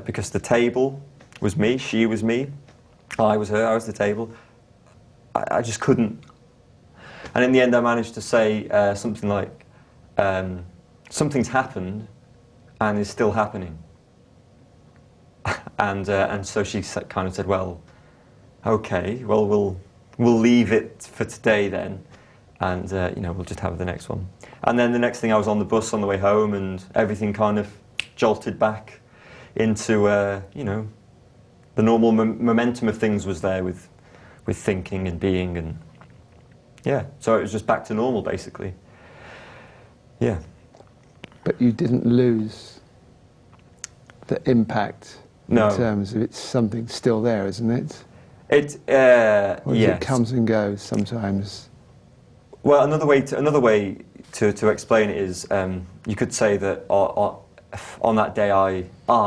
because the table was me, she was me, I was her, I was the table. I just couldn't. And in the end I managed to say something like, something's happened and is still happening. And so she kind of said, well, okay, well we'll leave it for today then, and we'll just have the next one. And then the next thing, I was on the bus on the way home, and everything kind of jolted back into the normal momentum of things was there, with thinking and being, and so it was just back to normal basically. But you didn't lose the impact. No. In terms of it's something still there, isn't it? Or yes. It comes and goes sometimes. Well, another way to explain it is, you could say that on that day I,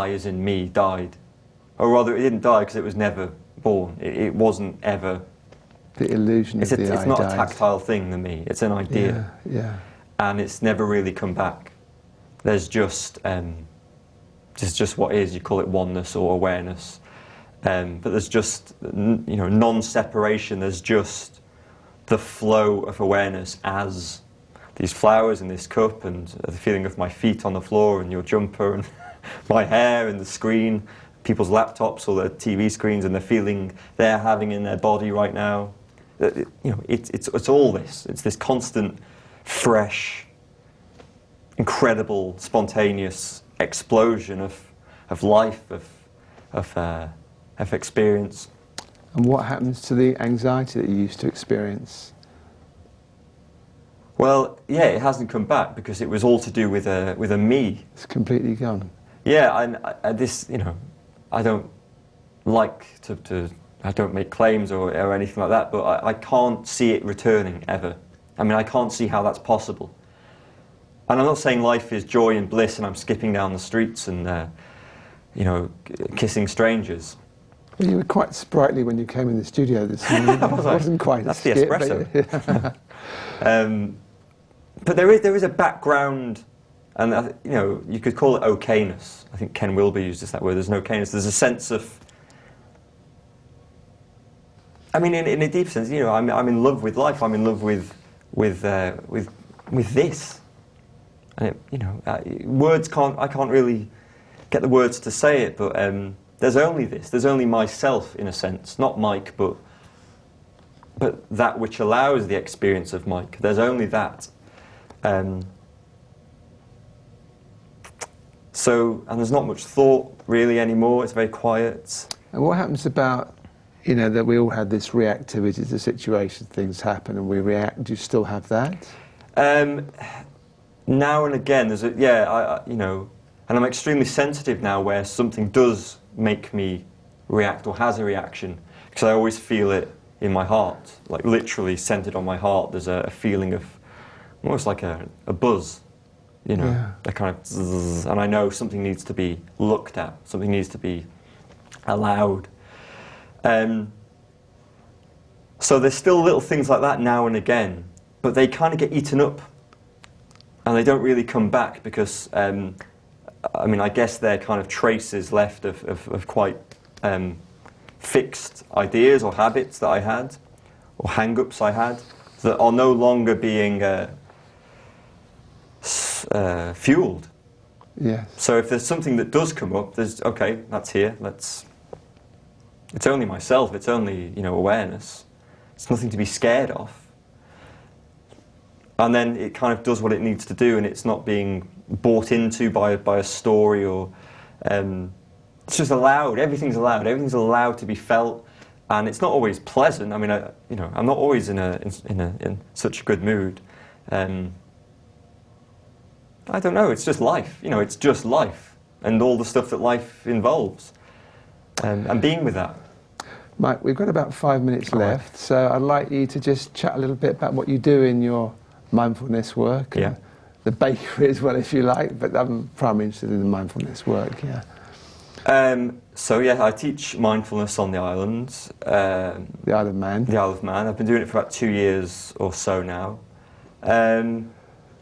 as in me, died. Or rather, it didn't die because it was never born. It wasn't ever. The illusion of the I. It's not a tactile thing to me. It's an idea. Yeah. And it's never really come back. There's just what is. You call it oneness or awareness. But there's just non-separation. There's just the flow of awareness as these flowers in this cup, and the feeling of my feet on the floor, and your jumper, and my hair, and the screen, people's laptops or their TV screens, and the feeling they're having in their body right now. It's all this. It's this constant, fresh, incredible, spontaneous explosion of life, of experience. And what happens to the anxiety that you used to experience? Well, it hasn't come back, because it was all to do with a me. It's completely gone. Yeah, I don't like I don't make claims or anything like that, but I can't see it returning ever. I can't see how that's possible. And I'm not saying life is joy and bliss and I'm skipping down the streets and kissing strangers. Well, you were quite sprightly when you came in the studio this morning. It wasn't quite That's a the skip, espresso. But there is a background, and you know, you could call it okayness. I think Ken Wilber uses that word. There's an okayness. There's a sense of, I mean, in a deep sense, you know, I'm in love with life. I'm in love with this. And it, you know, I can't really get the words to say it, but there's only this. There's only myself, in a sense, not Mike, but that which allows the experience of Mike. There's only that. So, and there's not much thought really anymore. It's very quiet. And what happens about, you know, that we all have this reactivity to situations, things happen and we react? Do you still have that? Now and again, there's you know, and I'm extremely sensitive now where something does make me react or has a reaction, because I always feel it in my heart, like literally centered on my heart. There's a feeling of almost like a buzz, you know, yeah. a kind of zzz, and I know something needs to be looked at, something needs to be allowed. So there's still little things like that now and again, but they kind of get eaten up and they don't really come back because, I mean, I guess they're kind of traces left of quite fixed ideas or habits that I had, or hang-ups I had, that are no longer being fueled. Yes. So if there's something that does come up, there's, okay, that's here, it's only myself, it's only, you know, awareness. It's nothing to be scared of. And then it kind of does what it needs to do, and it's not being bought into by a story, or it's just allowed. Everything's allowed to be felt, and it's not always pleasant. I mean, you know, I'm not always in such a good mood. I don't know. It's just life. You know, it's just life, and all the stuff that life involves, and being with that. Mike, we've got about 5 minutes left, so I'd like you to just chat a little bit about what you do in your mindfulness work. Yeah. The bakery as well, if you like, but I'm primarily interested in the mindfulness work, yeah. So yeah, I teach mindfulness on the islands. The Isle of Man. The Isle of Man. I've been doing it for about 2 years or so now. I'm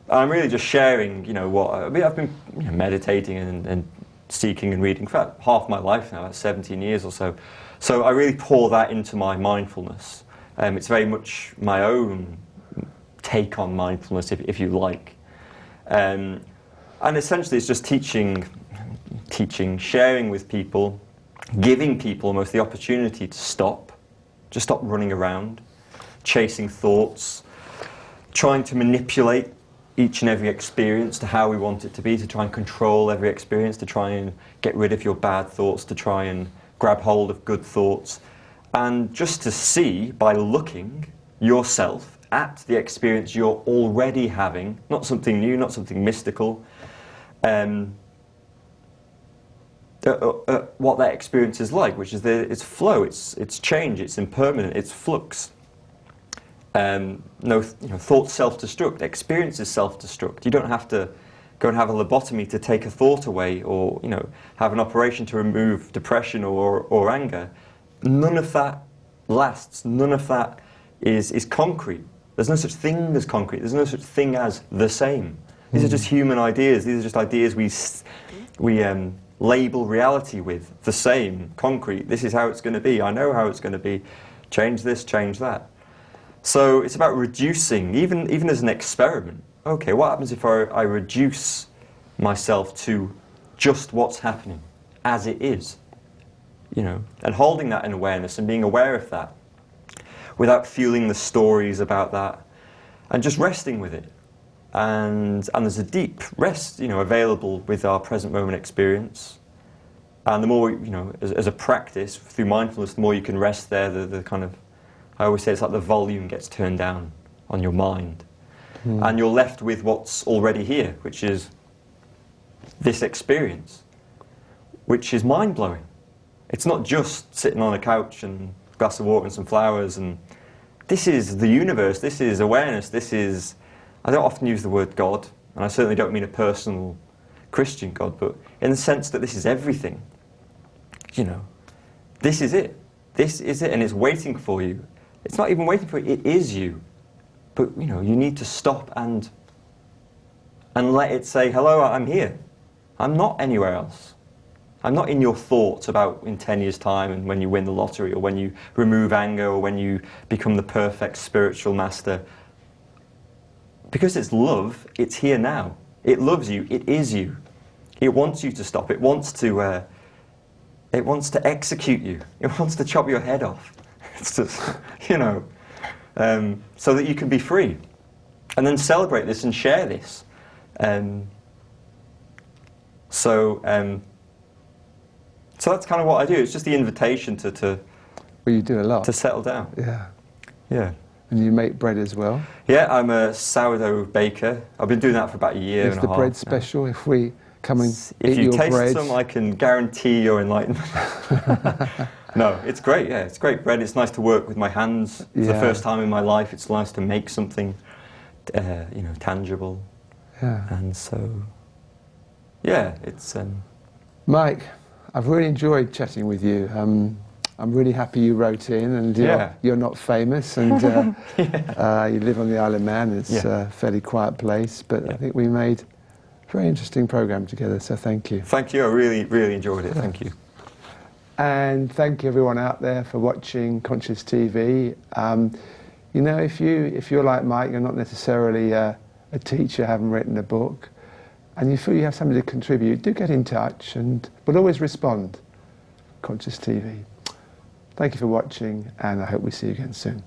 really just sharing, you know, I've been, you know, meditating and seeking and reading for about half my life now, about 17 years or so. So I really pour that into my mindfulness. It's very much my own take on mindfulness, if you like. And essentially it's just teaching, sharing with people, giving people almost the opportunity to just stop running around, chasing thoughts, trying to manipulate each and every experience to how we want it to be, to try and control every experience, to try and get rid of your bad thoughts, to try and grab hold of good thoughts, and just to see, by looking yourself at the experience you're already having, not something new, not something mystical, what that experience is like, which is it's flow, it's change, it's impermanent, it's flux. Thoughts self-destruct, experiences self-destruct. You don't have to go and have a lobotomy to take a thought away, or, you know, have an operation to remove depression or anger. None of that lasts. None of that is concrete. There's no such thing as concrete. There's no such thing as the same. These are just human ideas. These are just ideas we label reality with. The same, concrete. This is how it's going to be. I know how it's going to be. Change this, change that. So it's about reducing, even as an experiment. Okay, what happens if I reduce myself to just what's happening, as it is? You know, and holding that in awareness and being aware of that, without fueling the stories about that, and just resting with it. And there's a deep rest, you know, available with our present moment experience. And the more, you know, as a practice through mindfulness, the more you can rest there, the kind of, I always say it's like the volume gets turned down on your mind. And you're left with what's already here, which is this experience, which is mind-blowing. It's not just sitting on a couch and a glass of water and some flowers, and this is the universe, this is awareness, this is, I don't often use the word God, and I certainly don't mean a personal Christian God, but in the sense that this is everything. You know, this is it. This is it, and it's waiting for you. It's not even waiting for you, it is you. But, you know, you need to stop and let it say, hello, I'm here. I'm not anywhere else. I'm not in your thoughts about in 10 years' time and when you win the lottery or when you remove anger or when you become the perfect spiritual master. Because it's love, it's here now. It loves you, it is you. It wants you to stop. It wants to execute you. It wants to chop your head off. It's just, you know, so that you can be free. And then celebrate this and share this. So that's kind of what I do. It's just the invitation to Well, you do a lot. To settle down. Yeah. Yeah. And you make bread as well? Yeah, I'm a sourdough baker. I've been doing that for about a year and a half. Is the bread special if we come and if eat you your taste bread? some, I can guarantee your enlightenment. No, it's great, yeah. It's great bread. It's nice to work with my hands. For the first time in my life, it's nice to make something, you know, tangible. Yeah. And so, yeah, it's... Mike, I've really enjoyed chatting with you. I'm really happy you wrote in, and you're not famous, and you live on the Isle of Man. It's a fairly quiet place, but I think we made a very interesting programme together, so thank you. Thank you, I really, really enjoyed it, thank you. And thank you everyone out there for watching Conscious TV. You know, if you're like Mike, you're not necessarily a teacher, haven't written a book, and you feel you have something to contribute, do get in touch, and we'll always respond. Conscious TV. Thank you for watching, and I hope we see you again soon.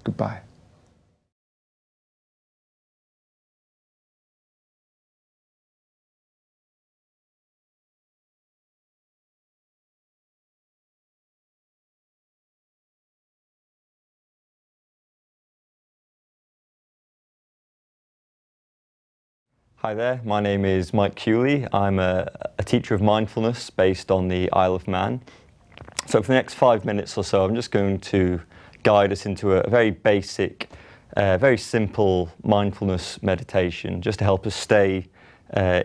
Goodbye. Hi there, my name is Mike Kewley. I'm a teacher of mindfulness based on the Isle of Man. So for the next 5 minutes or so, I'm just going to guide us into a very basic, very simple mindfulness meditation, just to help us stay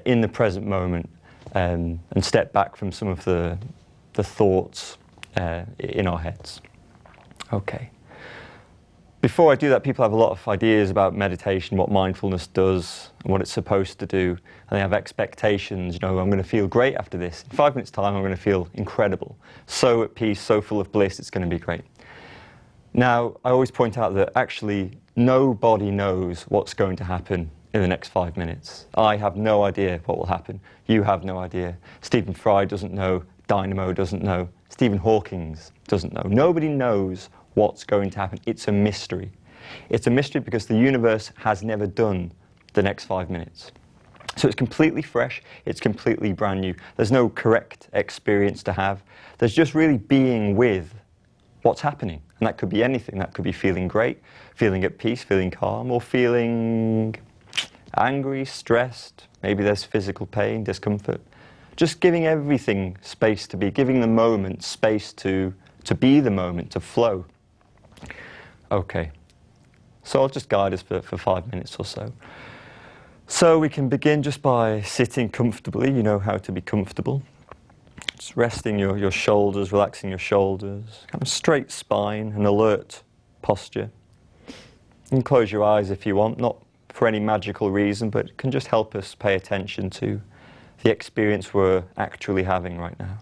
in the present moment and step back from some of the thoughts in our heads. Okay. Before I do that, people have a lot of ideas about meditation, what mindfulness does, and what it's supposed to do, and they have expectations. You know, I'm going to feel great after this. In 5 minutes' time, I'm going to feel incredible. So at peace, so full of bliss, it's going to be great. Now, I always point out that actually nobody knows what's going to happen in the next 5 minutes. I have no idea what will happen. You have no idea. Stephen Fry doesn't know. Dynamo doesn't know. Stephen Hawking doesn't know. Nobody knows what's going to happen. It's a mystery. It's a mystery because the universe has never done the next 5 minutes. So it's completely fresh, it's completely brand new. There's no correct experience to have. There's just really being with what's happening. And that could be anything. That could be feeling great, feeling at peace, feeling calm, or feeling angry, stressed. Maybe there's physical pain, discomfort. Just giving everything space to be, giving the moment space to be the moment, to flow. Okay, so I'll just guide us for 5 minutes or so. So we can begin just by sitting comfortably. You know how to be comfortable. Just resting your shoulders, relaxing your shoulders, kind of straight spine, an alert posture. You can close your eyes if you want, not for any magical reason, but it can just help us pay attention to the experience we're actually having right now.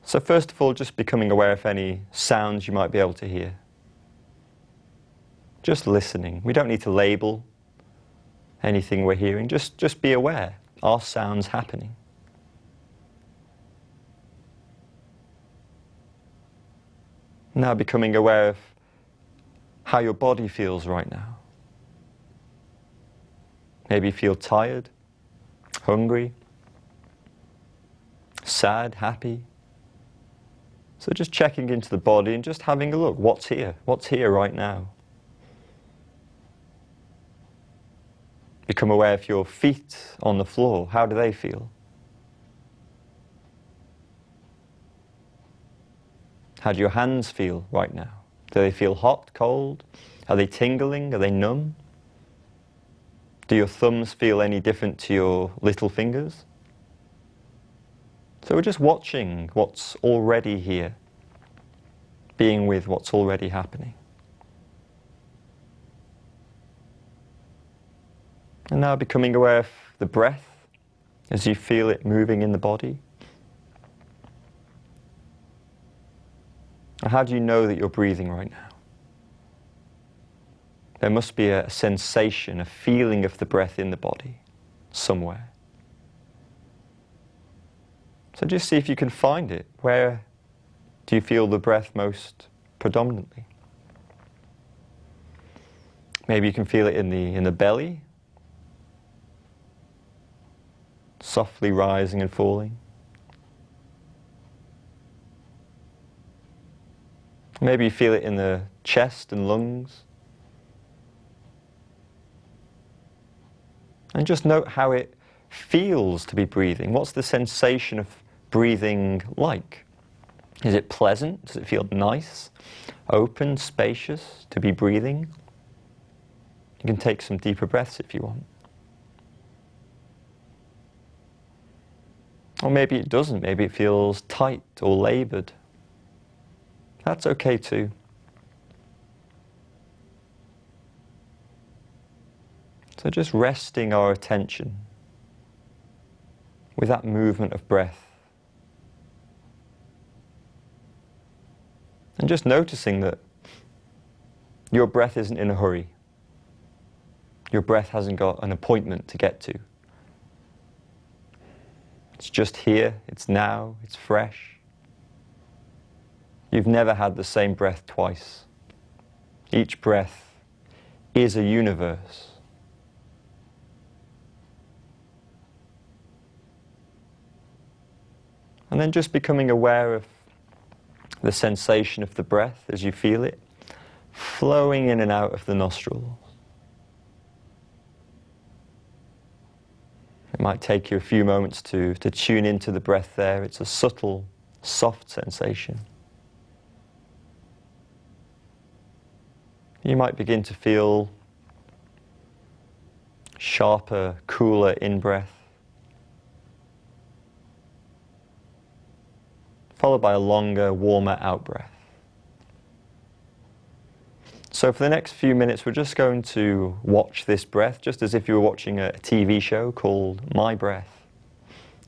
So first of all, just becoming aware of any sounds you might be able to hear. Just listening. We don't need to label anything we're hearing. Just be aware. Are sounds happening? Now becoming aware of how your body feels right now. Maybe you feel tired, hungry, sad, happy. So just checking into the body and just having a look. What's here? What's here right now? Become aware of your feet on the floor. How do they feel? How do your hands feel right now? Do they feel hot, cold? Are they tingling? Are they numb? Do your thumbs feel any different to your little fingers? So we're just watching what's already here, being with what's already happening. And now becoming aware of the breath as you feel it moving in the body. And how do you know that you're breathing right now? There must be a sensation, a feeling of the breath in the body somewhere. So just see if you can find it. Where do you feel the breath most predominantly? Maybe you can feel it in the belly, softly rising and falling. Maybe you feel it in the chest and lungs. And just note how it feels to be breathing. What's the sensation of breathing like? Is it pleasant? Does it feel nice, open, spacious to be breathing? You can take some deeper breaths if you want. Or maybe it doesn't. Maybe it feels tight or laboured. That's okay too. So just resting our attention with that movement of breath. And just noticing that your breath isn't in a hurry. Your breath hasn't got an appointment to get to. It's just here, it's now, it's fresh. You've never had the same breath twice. Each breath is a universe. And then just becoming aware of the sensation of the breath as you feel it, flowing in and out of the nostrils. It might take you a few moments to tune into the breath there. It's a subtle, soft sensation. You might begin to feel sharper, cooler in-breath, followed by a longer, warmer out-breath. So for the next few minutes, we're just going to watch this breath, just as if you were watching a TV show called My Breath.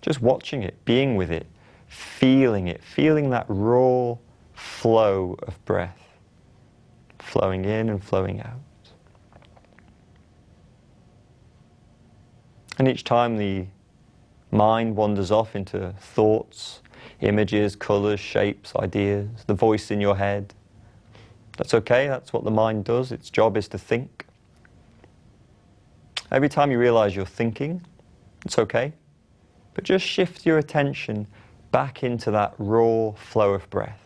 Just watching it, being with it, feeling that raw flow of breath, flowing in and flowing out. And each time the mind wanders off into thoughts, images, colours, shapes, ideas, the voice in your head, that's okay, that's what the mind does. Its job is to think. Every time you realize you're thinking, it's okay. But just shift your attention back into that raw flow of breath.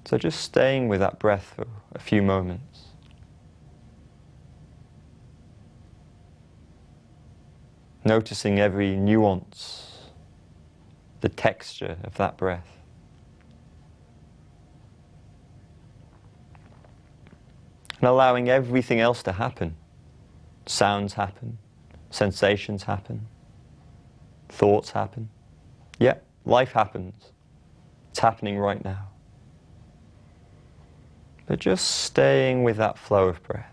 So just staying with that breath for a few moments. Noticing every nuance, the texture of that breath. And allowing everything else to happen. Sounds happen, sensations happen, thoughts happen. Yeah, life happens. It's happening right now. But just staying with that flow of breath.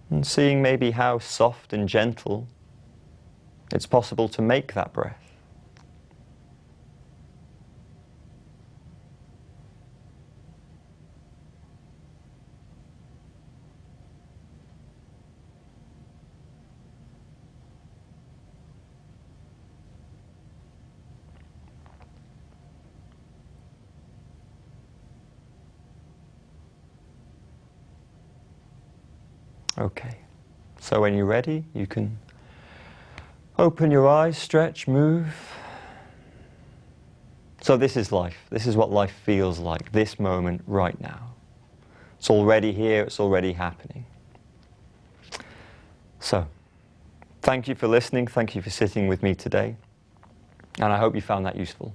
And seeing maybe how soft and gentle it's possible to make that breath. Okay, so when you're ready, you can open your eyes, stretch, move. So this is life. This is what life feels like, this moment right now. It's already here, it's already happening. So, thank you for listening, thank you for sitting with me today, and I hope you found that useful.